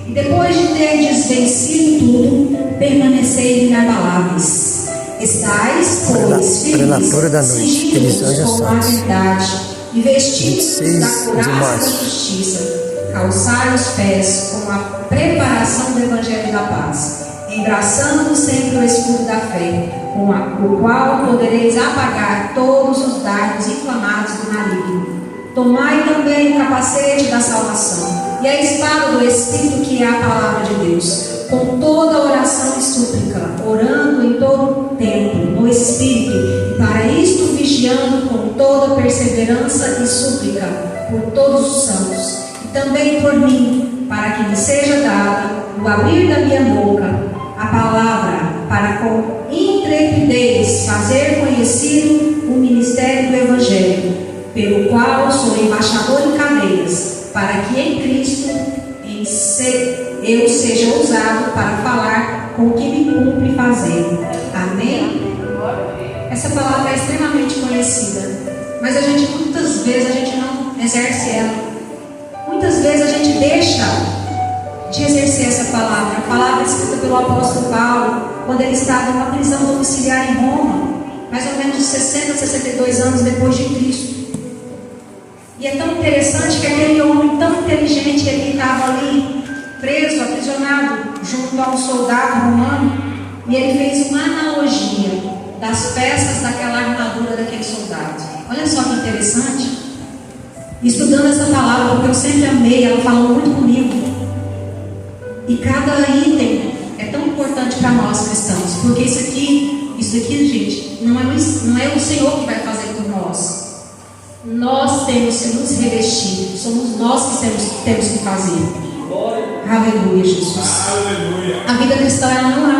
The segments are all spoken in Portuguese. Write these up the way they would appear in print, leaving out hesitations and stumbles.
E depois de terdes vencido tudo, permanecei inabaláveis. Estais, pois, firmes, cingidos com a verdade, e vestidos da couraça da justiça, calçai os pés com a preparação do Evangelho da paz, embraçando sempre o escudo da fé, com o qual podereis apagar todos os dardos inflamados do maligno. Tomai também o capacete da salvação e a espada do Espírito, que é a palavra de Deus, com toda oração e súplica, orando em todo tempo no Espírito, e para isto vigiando com toda perseverança e súplica por todos os santos, e também por mim, para que me seja dada, no abrir da minha boca, a palavra, para com intrepidez fazer conhecido o ministério do Evangelho, pelo qual sou embaixador em cadeias, para que em Cristo eu seja ousado para falar com o que me cumpre fazer. Amém? Essa palavra é extremamente conhecida, mas muitas vezes a gente não exerce ela. Muitas vezes a gente deixa de exercer essa palavra. A palavra escrita pelo apóstolo Paulo, quando ele estava em uma prisão domiciliar em Roma, mais ou menos 60 a 62 anos depois de Cristo. E é tão interessante que aquele homem tão inteligente, ele estava ali preso, aprisionado, junto a um soldado romano, e ele fez uma analogia das peças daquela armadura daquele soldado. Olha só que interessante. Estudando essa palavra, porque eu sempre amei, ela falou muito comigo. E cada item é tão importante para nós cristãos, porque isso aqui, gente, não é o Senhor que vai fazer por nós. Nós temos que nos revestir, somos nós que temos que fazer. Aleluia, Jesus. Aleluia. A vida cristã, ela não é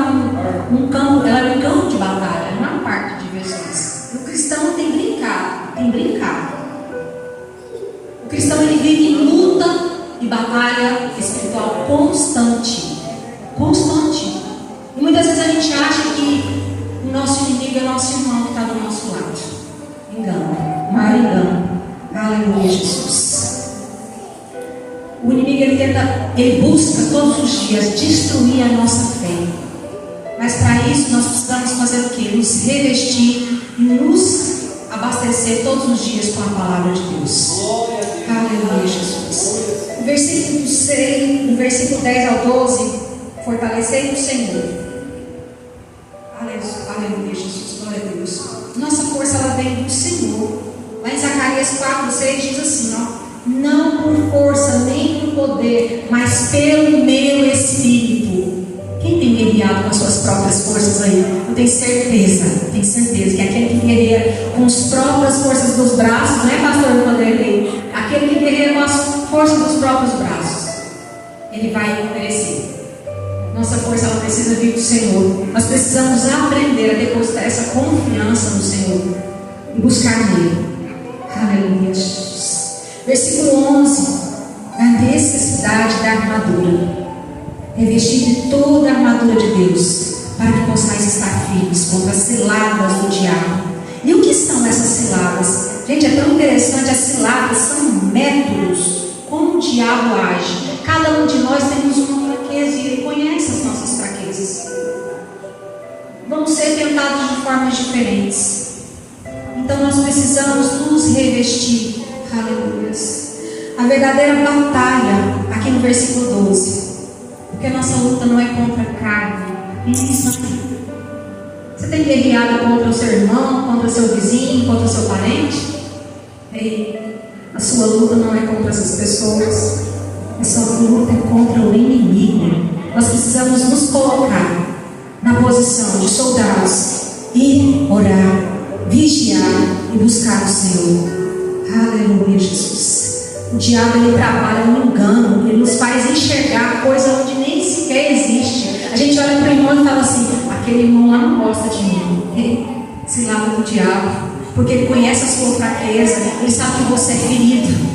um campo, ela é um campo de batalha, não é uma parte de diversões. O cristão tem brincado. O cristão, ele vive em luta e batalha espiritual constante. E muitas vezes a gente acha que o nosso inimigo é o nosso irmão que está do nosso lado. Engano. Maior engano. Aleluia, Jesus. O inimigo, ele busca todos os dias destruir a nossa fé. Mas para isso nós precisamos fazer o quê? Nos revestir e nos abastecer todos os dias com a palavra de Deus. Aleluia, Jesus. O versículo 6, no versículo 10 ao 12, fortalecei o Senhor. Aleluia, Jesus. Glória a Deus. Nossa força, ela vem do Senhor. Lá em Zacarias 4:6 diz assim, ó: não por força nem por poder, mas pelo meu Espírito. Quem tem guerreado com as suas próprias forças aí? Eu tenho certeza que aquele que guerreia com as próprias forças dos braços, não é, pastor Vanderlei? Aquele que guerreia com as forças dos próprios braços, ele vai perecer. Nossa força, ela precisa vir do Senhor. Nós precisamos aprender a depositar essa confiança no Senhor e buscar nele. Aleluia, Jesus. Versículo 11: a necessidade da armadura. Revestir de toda a armadura de Deus, para que possais estar firmes contra as ciladas do diabo. E o que são essas ciladas? Gente, é tão interessante. As ciladas são métodos como o diabo age. Cada um de nós temos uma fraqueza e ele conhece as nossas fraquezas. Vamos ser tentados de formas diferentes. Então nós precisamos nos revestir. Aleluia. A verdadeira batalha, aqui no versículo 12. Porque a nossa luta não é contra carne e nem sangue. Você tem guerreado contra o seu irmão, contra o seu vizinho, contra o seu parente? Ei, a sua luta não é contra essas pessoas. A sua luta é contra o inimigo. Nós precisamos nos colocar na posição de soldados e orar, vigiar e buscar o Senhor. Aleluia, Jesus. O diabo, ele trabalha no engano. Ele nos faz enxergar coisa onde nem sequer existe. A gente olha para o irmão e fala assim: aquele irmão lá não gosta de mim. Se lava do diabo, porque ele conhece a sua fraqueza. Ele sabe que você é ferido.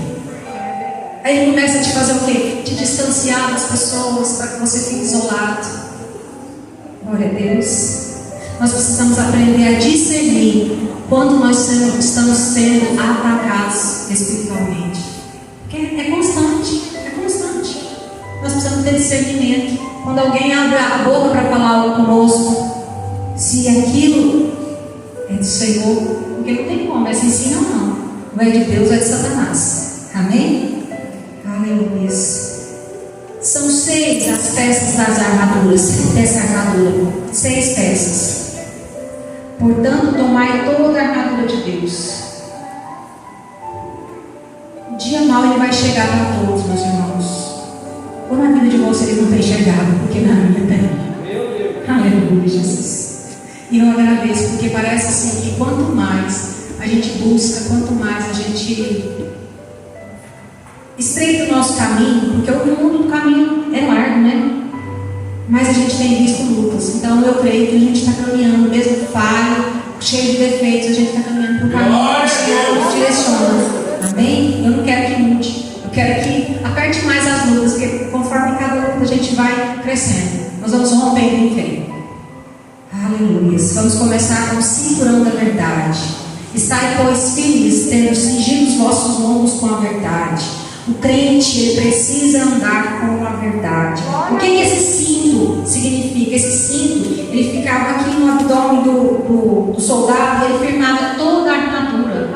Aí ele começa a te fazer o quê? Te distanciar das pessoas, para que você fique isolado. Glória a Deus. Nós precisamos aprender a discernir quando nós estamos sendo atacados espiritualmente. Porque é constante. Nós precisamos ter discernimento. Quando alguém abre a boca para falar algo conosco, se aquilo é do Senhor, porque não tem como, essa ensina ou não. Não é de Deus, é de Satanás. Amém? Aleluia. São 6 as peças das armaduras, dessa armadura. 6 peças. Portanto, tomai toda a armadura de Deus. O dia mau ele vai chegar para todos, meus irmãos. Ou na vida de vocês não tem chegado, porque na minha tem. Aleluia, Jesus. E eu agradeço, porque parece assim que quanto mais a gente busca, quanto mais a gente estreita o nosso caminho, porque o mundo do caminho é largo, né? Mas a gente tem visto lutas. Então eu creio que a gente está caminhando, mesmo falho, cheio de defeitos, a gente está caminhando para o caminho que o Senhor nos direciona. Amém? Eu não quero que mude. Eu quero que aperte mais as lutas, porque conforme cada luta a gente vai crescendo. Nós vamos rompendo em fé. Aleluia. Vamos começar com o cinturão da verdade. Estai, pois, firmes, tendo cingido os vossos lombos com a verdade. O crente, ele precisa andar com a verdade. O que esse cinto significa? Esse cinto, ele ficava aqui no abdômen do soldado e ele firmava toda a armadura.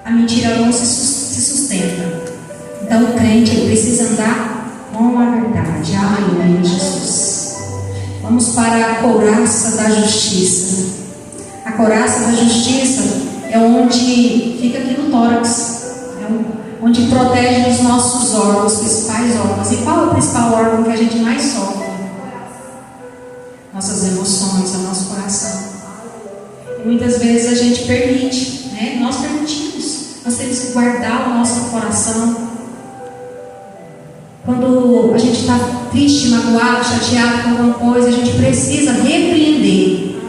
A mentira não se sustenta. Então o crente, ele precisa andar com a verdade. Aleluia, Jesus. Vamos para a couraça da justiça. A couraça da justiça é onde fica aqui no tórax. Onde protege os nossos órgãos, os principais órgãos. E qual é o principal órgão que a gente mais sofre? Nossas emoções, o nosso coração. E muitas vezes a gente permite, né? Nós permitimos. Nós temos que guardar o nosso coração. Quando a gente está triste, magoado, chateado com alguma coisa, a gente precisa repreender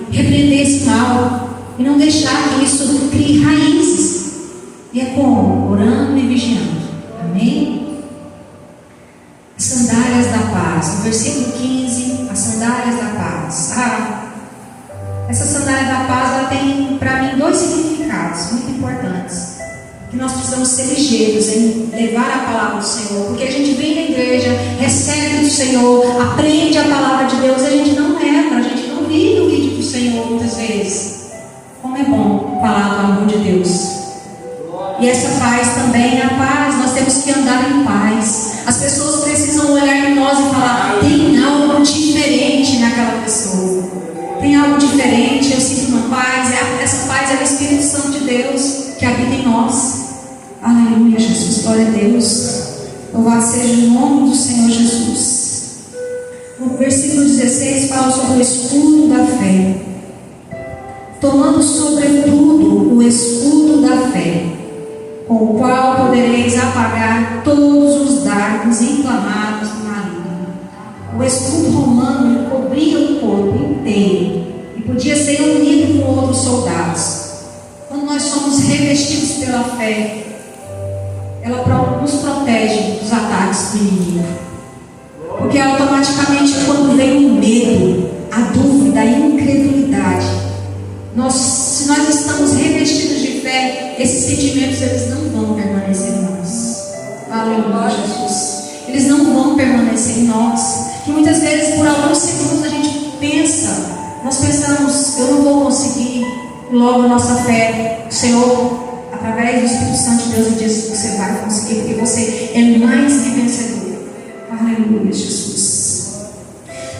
esse mal e não deixar que isso crie raízes. E é como? Orando e vigiando. Amém? As sandálias da paz. No versículo 15, as sandálias da paz. Essa sandália da paz, ela tem para mim 2 significados muito importantes. Que nós precisamos ser ligeiros em levar a palavra do Senhor. Porque a gente vem na igreja, recebe do Senhor, aprende a palavra de Deus e a gente não leva, a gente não vive o vídeo do Senhor muitas vezes. Como é bom falar do amor de Deus. E essa paz também é a paz. Nós temos que andar em paz. As pessoas precisam olhar em nós e falar: tem algo diferente naquela pessoa. Tem algo diferente, eu sinto uma paz. Essa paz é o Espírito Santo de Deus que habita em nós. Aleluia, Jesus, glória a Deus. Louvado seja o nome do Senhor Jesus. No versículo 16 fala sobre o escudo da fé. Tomando sobretudo o escudo da fé, com o qual podereis apagar todos os dardos inflamados do maligno. O escudo romano cobria o corpo inteiro e podia ser unido com outros soldados. Quando nós somos revestidos pela fé, ela nos protege dos ataques do inimigo. Porque automaticamente, quando vem o medo, a dúvida, a incredulidade, se nós estamos revestidos de fé, esses sentimentos eles não vão permanecer em nós. Aleluia, Jesus. Eles não vão permanecer em nós. Que muitas vezes, por alguns segundos, a gente pensa, nós pensamos: eu não vou conseguir. Logo, a nossa fé, o Senhor, através do Espírito Santo de Deus, diz que você vai conseguir, porque você é mais que vencedor. Aleluia, Jesus.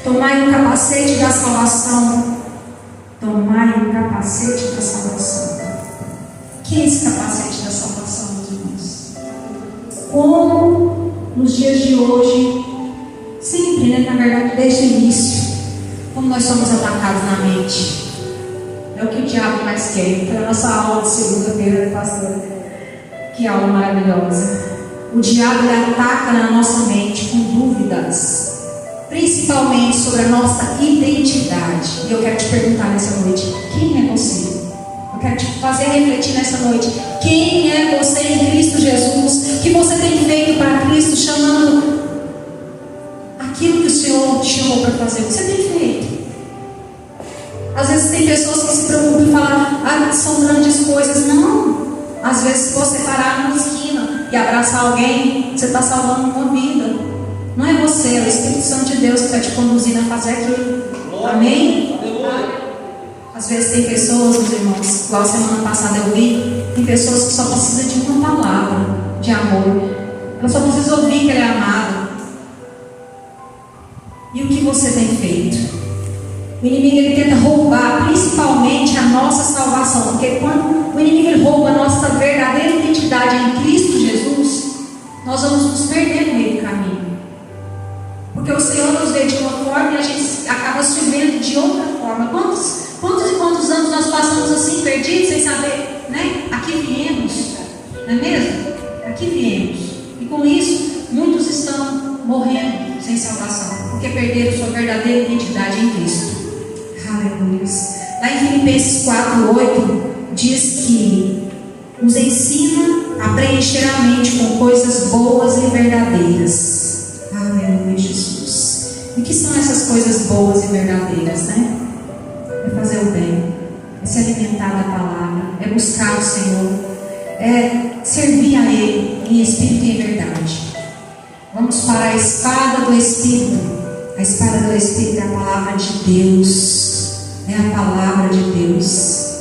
Tomai o capacete da salvação. Tomai o capacete da salvação. O que é esse capacete da salvação, meus irmãos? Como nos dias de hoje, sempre, né, na verdade, desde o início, como nós somos atacados na mente. É o que o diabo mais quer. Então, a nossa aula de segunda-feira, pastor, que aula maravilhosa. O diabo ele ataca na nossa mente com dúvidas, principalmente sobre a nossa identidade. E eu quero te perguntar nessa noite: quem é você? Eu quero te fazer refletir nessa noite: quem é você em Cristo Jesus? O que você tem feito para Cristo, chamando aquilo que o Senhor te chamou para fazer? O que você tem feito? Às vezes tem pessoas que se preocupam em falar: são grandes coisas. Não. Às vezes, se você parar numa esquina e abraçar alguém, você está salvando uma vida. você, é o Espírito Santo de Deus que está te conduzindo a fazer aquilo. Amém? Às vezes tem pessoas, meus irmãos, igual semana passada eu vi, tem pessoas que só precisam de uma palavra de amor. Ela só precisa ouvir que ela é amada. E o que você tem feito? O inimigo ele tenta roubar principalmente a nossa salvação, porque quando o inimigo ele rouba a nossa verdadeira identidade em Cristo Jesus, nós vamos nos perder no meio do caminho. Porque o Senhor nos vê de uma forma e a gente acaba se vendo de outra forma. Quantos anos nós passamos assim, perdidos, sem saber, né? Aqui viemos, não é mesmo? Aqui viemos. E com isso, muitos estão morrendo sem salvação, porque perderam sua verdadeira identidade em Cristo. Aleluia. Lá em Filipenses 4:8 diz que nos ensina a preencher a mente com coisas boas e verdadeiras. Aleluia, Jesus. E o que são essas coisas boas e verdadeiras, né? É fazer o bem, é se alimentar da palavra, é buscar o Senhor, é servir a Ele em espírito e em verdade. Vamos para a espada do Espírito. A espada do Espírito é a palavra de Deus. É a palavra de Deus.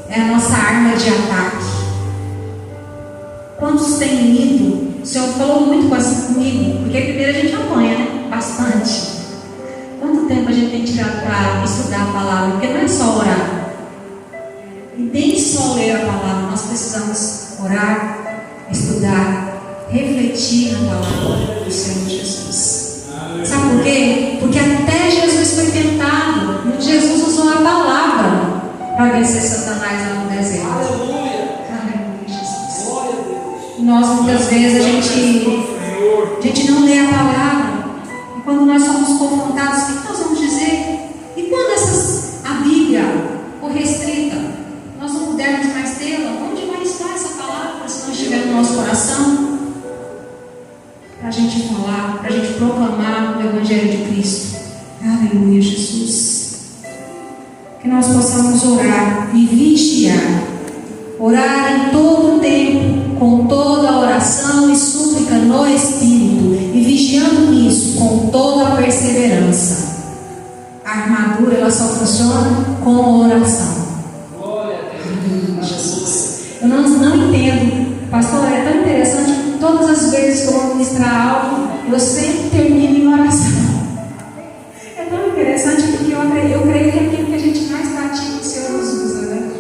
É a nossa arma de ataque. Quantos têm lido? O Senhor falou muito comigo, porque primeiro a gente apanha, né? Bastante. Quanto tempo a gente tem que tirar para estudar a palavra? Porque não é só orar. E nem só ler a palavra. Nós precisamos orar, estudar, refletir na palavra do Senhor Jesus. Sabe por quê? Porque até Jesus foi tentado. Jesus usou a palavra para vencer Satanás lá no deserto. Aleluia! Aleluia, Jesus. Glória a Deus. E nós muitas vezes a gente não lê a palavra. E quando nós somos confrontados, o que nós vamos dizer? E quando a Bíblia for restrita, nós não pudermos mais tê-la, onde vai estar essa palavra se não estiver no nosso coração? Para a gente falar, para a gente proclamar o Evangelho de Cristo. Aleluia, Jesus. Que nós possamos orar e vigiar. Orar em todo o tempo, com toda a oração e súplica no Espírito, e vigiando nisso com toda a perseverança. A armadura ela só funciona com a oração. Glória a Deus, Jesus. Eu não entendo, pastor, é tão interessante. Todas as vezes que eu vou ministrar algo, eu sempre termino em oração. É tão interessante porque eu creio que é aquilo que a gente mais pratica, o Senhor nos usa, né?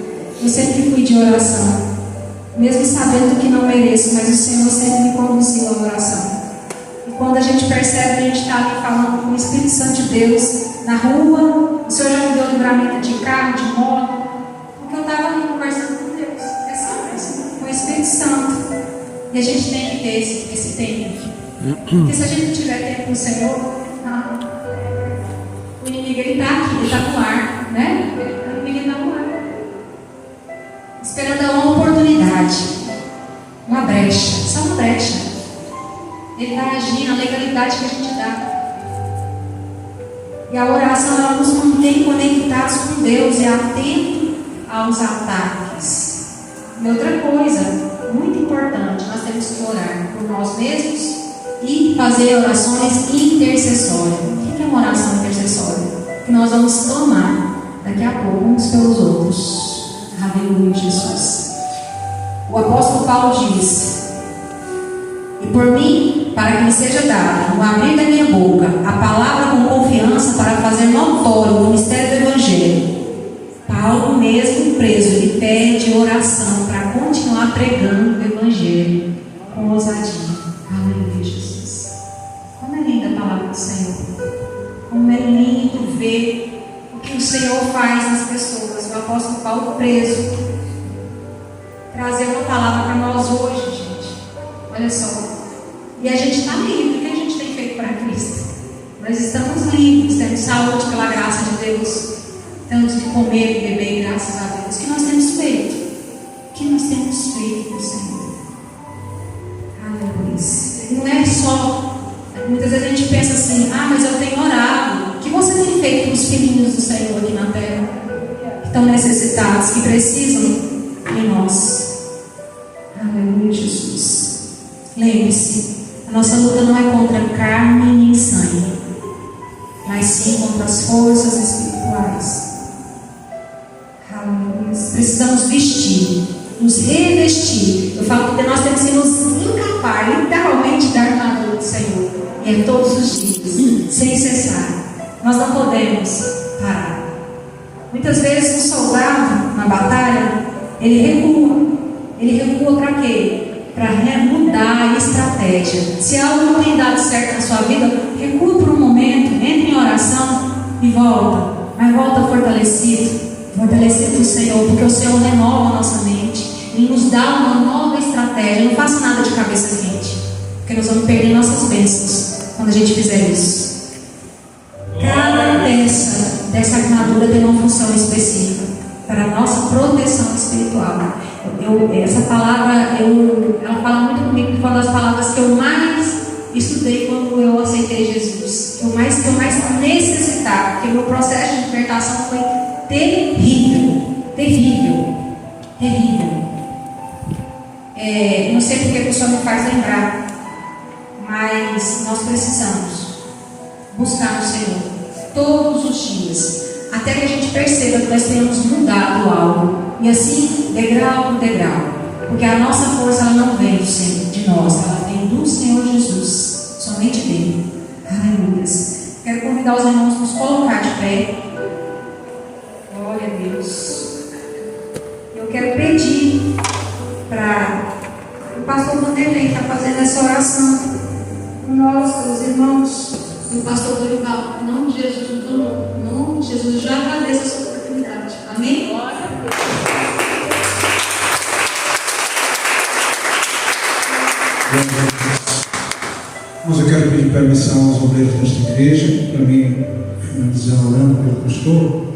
Eu sempre fui de oração, mesmo sabendo que não mereço, mas o Senhor sempre me conduziu à oração. E quando a gente percebe que a gente está ali falando com o Espírito Santo de Deus, na rua, o Senhor já me deu livramento de carro, de moto, porque eu estava ali conversando com Deus. É sempre assim, com o Espírito Santo. E a gente tem que ter esse tempo. Porque se a gente não tiver tempo com o Senhor, o inimigo ele está aqui, ele está no ar, né? O inimigo está no ar, esperando uma oportunidade, uma brecha, só uma brecha. Ele vai agir na legalidade que a gente dá. E a oração ela nos mantém conectados com Deus e atento aos ataques. E outra coisa muito importante, nós temos que orar por nós mesmos e fazer orações intercessórias. O que é uma oração intercessória? Que nós vamos clamar daqui a pouco uns pelos outros. Aleluia, Jesus. O apóstolo Paulo diz: e por mim, para que me seja dada, no abrir da minha boca, a palavra com confiança para fazer notório o mistério do Evangelho. Paulo, mesmo preso, ele pede oração para continuar pregando o Evangelho com ousadia. Aleluia, Jesus. Como é linda a palavra do Senhor. Como é lindo ver o que o Senhor faz nas pessoas. O apóstolo Paulo preso. Trazer uma palavra para nós hoje, gente. Olha só. E a gente está livre. O que a gente tem feito para Cristo? Nós estamos livres, temos saúde pela graça de Deus. Tanto de comer e beber, graças a Deus. O que nós temos feito? O que nós temos feito com o Senhor? Aleluia. E não é só. Muitas vezes a gente pensa assim: mas eu tenho orado. O que você tem feito com os filhinhos do Senhor aqui na terra? Que estão necessitados, que precisam de nós. Aleluia, Jesus. Lembre-se: a nossa luta não é contra carne nem sangue, sim contra as forças espirituais. Aleluia. Precisamos vestir, nos revestir. Eu falo que nós temos que nos encapar, literalmente, da armadura do Senhor. É todos os dias, sem cessar. Nós não podemos parar. Muitas vezes um soldado na batalha, ele recua. Ele recua para quê? Para mudar a estratégia. Se algo não tem dado certo na sua vida, recua por um momento, entre em oração e volta. Mas volta fortalecido do Senhor, porque o Senhor renova a nossa mente. Ele nos dá uma nova estratégia. Não faça nada de cabeça quente, porque nós vamos perder nossas bênçãos quando a gente fizer isso. Cada peça dessa armadura tem uma função específica para a nossa proteção espiritual. Essa palavra, ela fala muito comigo, porque foi uma das palavras que eu mais estudei quando eu aceitei Jesus, que eu mais necessitava, porque o meu processo de libertação foi terrível. Não sei porque a pessoa me faz lembrar, mas nós precisamos buscar o Senhor todos os dias, até que a gente perceba que nós tenhamos mudado algo, e assim, degrau por degrau, porque a nossa força ela não vem do Senhor, de nós, ela vem do Senhor Jesus, somente dele. Aleluia. Quero convidar os irmãos a nos colocar de pé. Glória a Deus. Eu quero pedir para o pastor Vanderlei estar fazendo essa oração com nós, os irmãos. O pastor Dorival, em nome de Jesus, em nome de Jesus, eu já agradeço essa oportunidade. Amém? Glória a Deus. Mas eu quero pedir permissão aos obreiros desta igreja, para mim finalizar orando pelo pastor.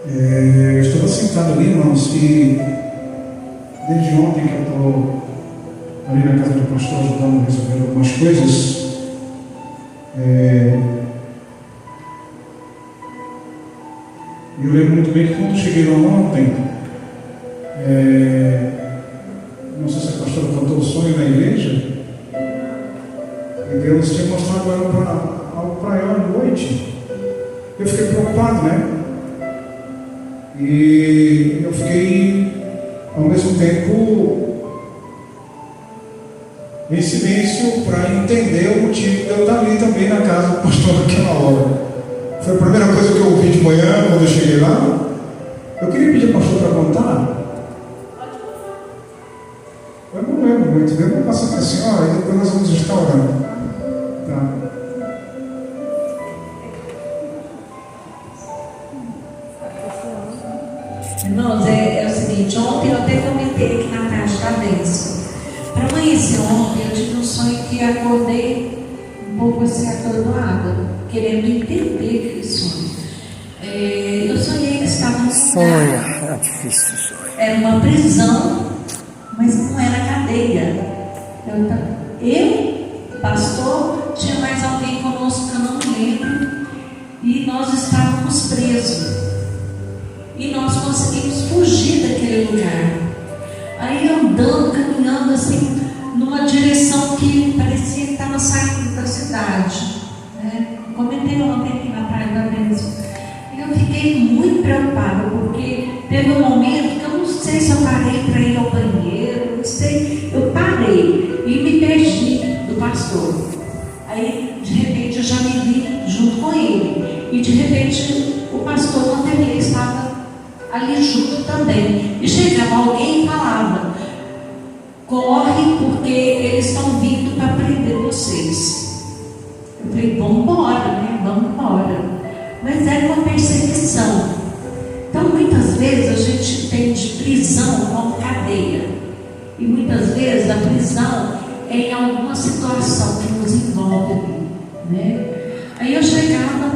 Eu estou sentado ali, irmãos, e desde ontem que eu estou ali na casa do pastor ajudando a resolver algumas coisas. Eu lembro muito bem que quando eu cheguei lá ontem, não sei se a pastora contou o sonho na igreja, e Deus tinha mostrado algo para ela à noite. Eu fiquei preocupado, né? E eu fiquei ao mesmo tempo em silêncio para entender o motivo de eu estar ali também na casa do pastor naquela hora. Foi a primeira coisa que eu ouvi de manhã quando eu cheguei lá. Eu queria pedir ao pastor para contar. Eu não lembro muito, eu vou passar para a senhora e depois nós vamos estar orando. Tá? Irmãos, é o seguinte, ontem eu até comentei aqui na caixa da bênção. Para amanhecer ontem, eu tive um sonho que acordei um pouco assim atordoada, querendo entender aquele sonho. Eu sonhei que estava no lugar. É difícil sonho. Era uma prisão, mas não era cadeia. Eu, pastor, tinha mais alguém conosco que eu não lembro, e nós estávamos presos. E nós conseguimos fugir daquele lugar. Aí andando, caminhando assim, numa direção que parecia que estava saindo da cidade, né? Comentei ontem aqui na praia da bênção. E eu fiquei muito preocupada, porque teve um momento que eu não sei se eu parei para ir ao banheiro, não sei, eu parei e me perdi do pastor. Aí de repente eu já me vi junto com ele, e de repente o pastor Vanderlei estava ali junto também, e chegava alguém e falava: corre, porque eles estão vindo para prender vocês. Eu falei: vamos embora, né? Vamos embora. Mas era uma perseguição. Então muitas vezes a gente entende prisão como cadeia, e muitas vezes a prisão é em alguma situação que nos envolve, né? Aí eu chegava,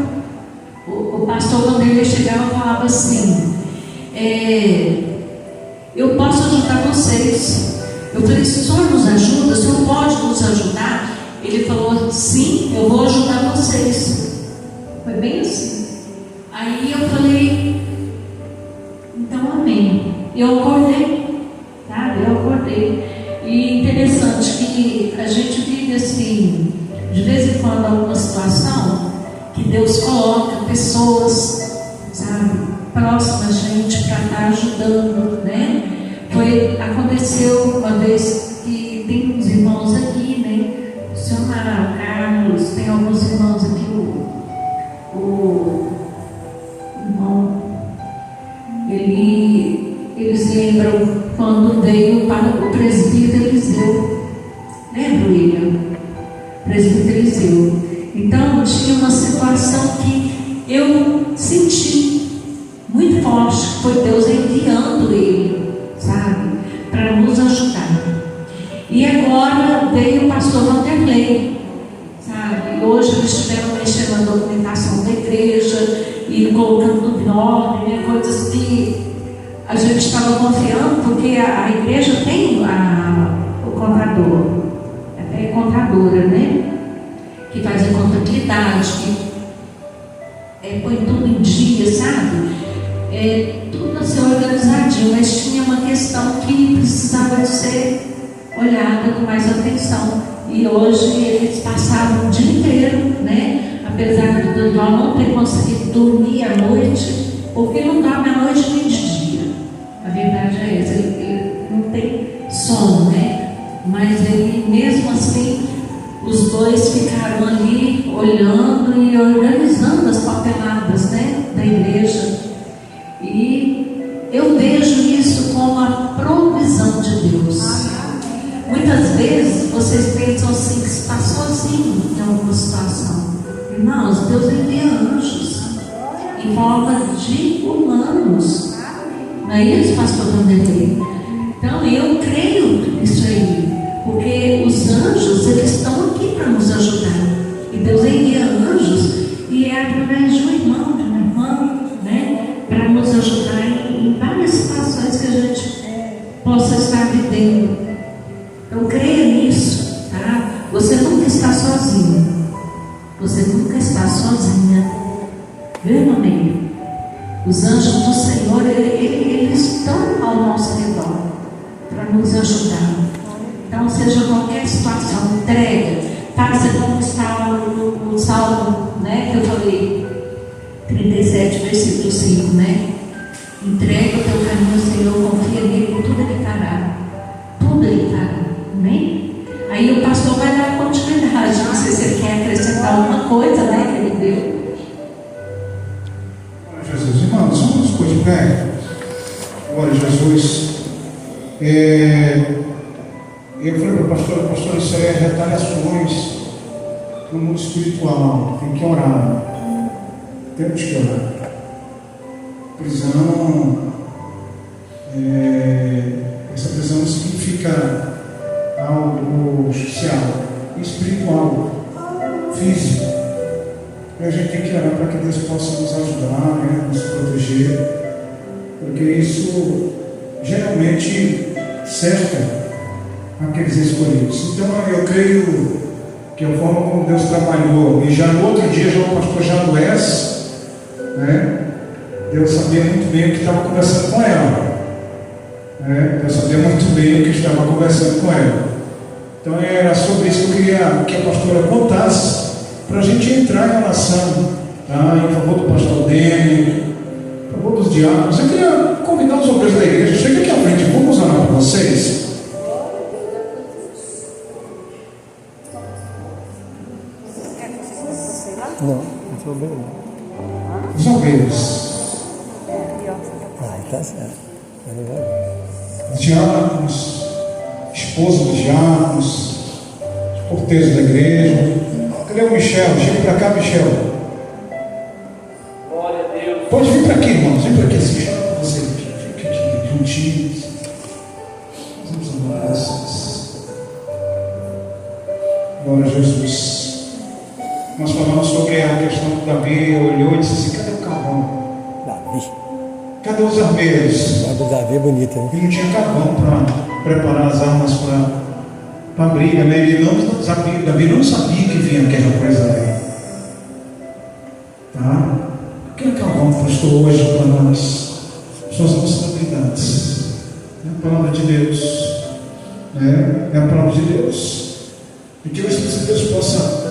o pastor Vanderlei chegava e falava assim: eu posso ajudar vocês. Eu falei: se o senhor nos ajuda, o senhor pode nos ajudar? Ele falou: sim, eu vou ajudar vocês. Foi bem assim. Aí eu falei: então amém. Eu acordei, sabe? Eu acordei. E interessante que a gente vive assim, de vez em quando, alguma situação que Deus coloca pessoas, sabe, próximas a gente para estar ajudando, né? Aconteceu uma vez que tem uns irmãos aqui, né? O senhor Mara, o Carlos, tem alguns irmãos aqui, o irmão, eles lembram quando veio para o presbítero Eliseu. Lembra, William? Presbítero Eliseu. Então, tinha uma situação que eu senti muito forte, foi Deus enviando ele, sabe, para nos ajudar. E agora veio o pastor Vanderlei, sabe, hoje eles estiveram mexendo na documentação da igreja e colocando tudo em ordem, né, coisas que a gente estava confiando, porque a igreja tem o contador, é contadora, né? Que faz a contabilidade, que põe tudo em dia, sabe? Tudo assim organizadinho, mas tinha uma questão que precisava de ser olhada com mais atenção. E hoje eles passaram o dia inteiro, né? Apesar do Daniel não ter conseguido dormir à noite, porque não dorme à noite nem de dia. A verdade é essa, ele não tem sono, né? Mas ele, mesmo assim, os dois ficaram ali olhando e organizando as papeladas, né, da igreja. E eu vejo isso como a provisão de Deus. Muitas vezes vocês pensam assim, que está sozinho em alguma situação. Irmãos, Deus envia anjos em forma de humanos. Não é isso, pastor Vanderlei? Então eu creio nisso aí, porque os anjos, eles estão aqui para nos ajudar. E Deus envia anjos, e é através de um irmão, de uma irmã, né, para nos ajudar em várias situações que a gente possa estar vivendo. Então creia nisso, tá? Você nunca está sozinho. Você nunca está sozinha. Viu, meu amigo? Os anjos do Senhor, eles estão ao nosso redor para nos ajudar. Então, seja qualquer situação, entrega. Faça como está no Salmo, né, que eu falei, 37, versículo 5, né? Entrega o teu caminho ao Senhor, confia nele, tudo ele fará. Tudo ele fará. Amém? Aí o pastor vai dar continuidade. Não sei se ele quer acrescentar alguma coisa, né, que ele deu. Jesus, irmãos, vamos pôr de pé. Glória a Jesus. Eu falei para o pastor, isso é retaliações no mundo espiritual. Tem que orar. Temos que orar. Prisão, essa prisão não significa algo social, espiritual, físico. E a gente tem que orar para que Deus possa nos ajudar, né, nos proteger, porque isso geralmente cerca aqueles escolhidos. Então eu creio que a forma como Deus trabalhou, e já no outro dia já o pastor já adoece, né? Deus sabia muito bem o que estava conversando com ela, né? Deus sabia muito bem o que estava conversando com ela. Então era sobre isso que eu queria que a pastora contasse, para a gente entrar em oração, tá? Em favor do pastor Dene, em favor dos diáconos. Eu queria convidar os obreiros da igreja, chega aqui à frente, vamos orar para vocês. Não, não sou bem não. Os obreiros. Tá certo. Ele vai. Os diáconos, esposa dos diáconos, os porteiros da igreja. Cadê o Michel? Chega para cá, Michel. Glória a Deus. Pode vir para aqui, irmãos. Vem para aqui, assim, chega para você. Fica aqui, juntinhos. Vamos amar essas. Glória a Jesus. Nós falamos sobre a questão que Davi olhou e disse assim: cadê o carvão? Davi. Cadê os armeiros? A do Davi é bonita, né? Ele não tinha carvão para preparar as armas para a briga, né? Davi não sabia que vinha guerra para Israel. Tá? O que é carvão, pastor, hoje para nós? Suas responsabilidades. É a palavra de Deus. É a palavra de Deus. E que o Espírito de Deus possa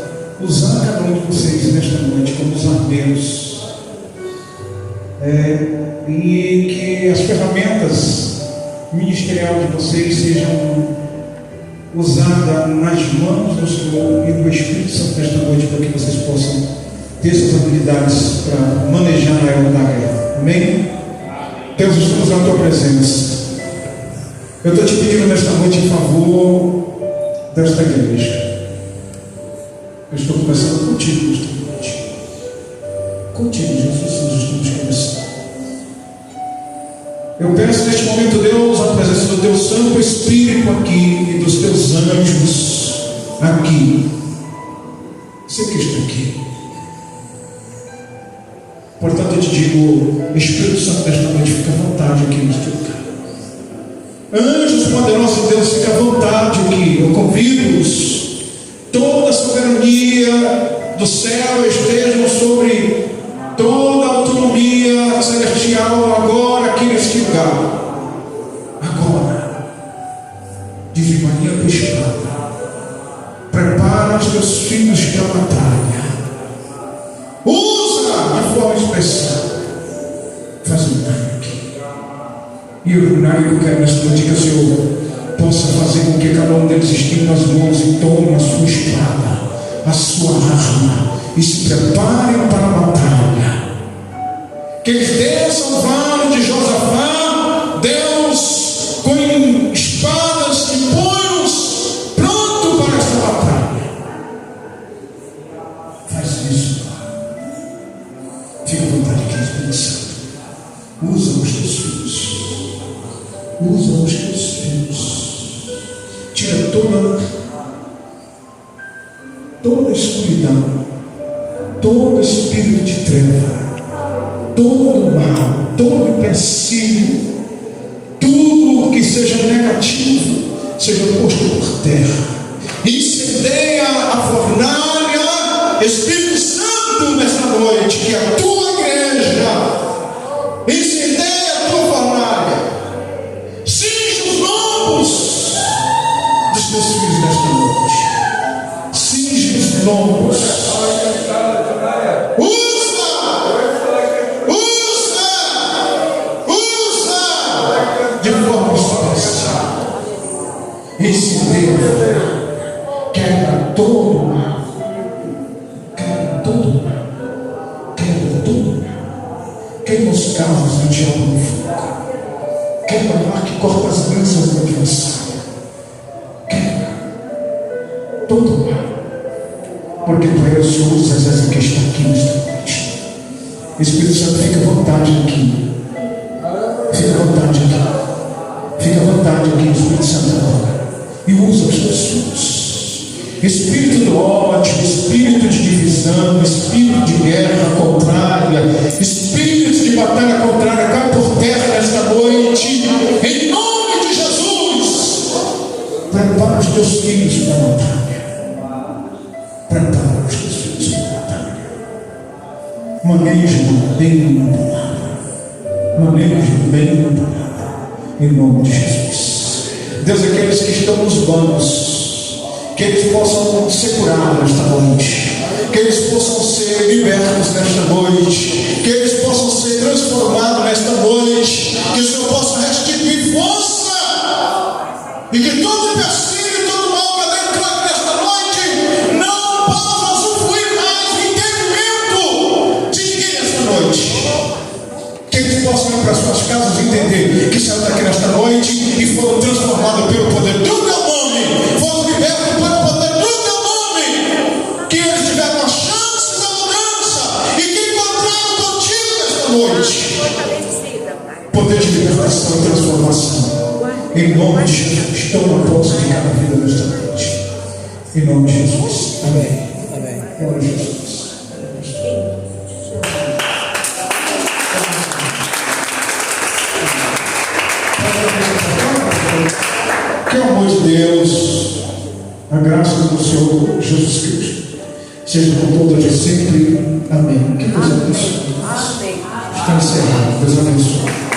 usar cada um de vocês nesta noite como os armeiros. E que as ferramentas ministeriais de vocês sejam usadas nas mãos do Senhor e do Espírito Santo nesta noite, para que vocês possam ter essas habilidades para manejar a era da guerra. Amém? Deus, estamos na tua presença. Eu estou te pedindo nesta noite em favor desta igreja. Eu estou começando contigo nesta noite. Contigo, Jesus, nós estamos começando. Eu peço neste momento, Deus, a presença do teu Santo Espírito aqui e dos teus anjos aqui. Você que está aqui. Portanto, eu te digo, Espírito Santo, nesta noite, fica à vontade aqui neste lugar. Anjos poderosos de Deus, fica à vontade aqui. Eu convido-os, toda a soberania do céu estejam sobre toda a autonomia celestial agora aqui neste lugar. Agora, diz Maria do Espada, prepara os teus filhos para a batalha. Usa de forma especial. Faz um milagre aqui. E o milagre que eu quero nesta noite que o Senhor possa fazer com que cada um deles estenda as mãos e tome a sua espada, a sua arma, e se preparem para a batalha. Que eles desçam o vale de Josafá, Deus, com espadas e punhos, pronto para esta batalha. Faz isso, Pai. Fica à vontade aqui, Espírito Santo. Usa os teus filhos. Usa os teus filhos. Tira toda escuridão, todo espírito de treva, todo mal, todo empecilho, tudo que seja negativo, seja posto por terra. Incendeia a fornalha, Espírito Santo, nesta noite, que é a tua igreja. Incendeia a tua fornalha. Cinge os lombos dos teus filhos nesta noite. Cinge os lombos. De forma especial. Incendeia a fornalha. Quebra todo o mal. Quebra todo o mal. Quebra todo o mal. Queima os carros do diabo no fogo. Quebra o mar que corta as lanças do adversário. Quebra todo o mal. Porque tu és o Senhor dos Exércitos que está aqui nesta noite. Espírito Santo, fica à vontade aqui. Fica à vontade aqui. Fica à vontade aqui, Espírito Santo, agora. E usa os teus filhos. Espírito do ódio, espírito de divisão, espírito de guerra contrária, espírito de batalha contrária, cai por terra nesta noite, em nome de Jesus. Prepara os teus filhos para a batalha. Prepara os teus filhos para a batalha. Maneja bem a palavra. Maneja bem a palavra, em nome de Jesus. Deus, aqueles que estão nos bancos, que eles possam ser curados nesta noite, que eles possam ser libertos nesta noite, que eles possam ser transformados nesta noite, que o Senhor possa restituir força, e que todo empecilho e todo mal que está entrando nesta noite não possa usufruir mais entendimento de ninguém nesta noite. Que eles possam ir para as suas casas e entender que saíram daqui nesta noite e foram transformados pelo poder do teu nome, foram libertos pelo poder do teu nome, que eles tiveram a chance da mudança e que encontraram contigo nesta noite poder de libertação e transformação. Em nome de Jesus, toma posse de cada vida nesta noite. Em nome de Jesus. Amém. Amém. Glória a Jesus. Que o amor de Deus, a graça do Senhor Jesus Cristo, seja com todos e sempre. Amém. Que Deus abençoe. Está encerrado. Deus abençoe.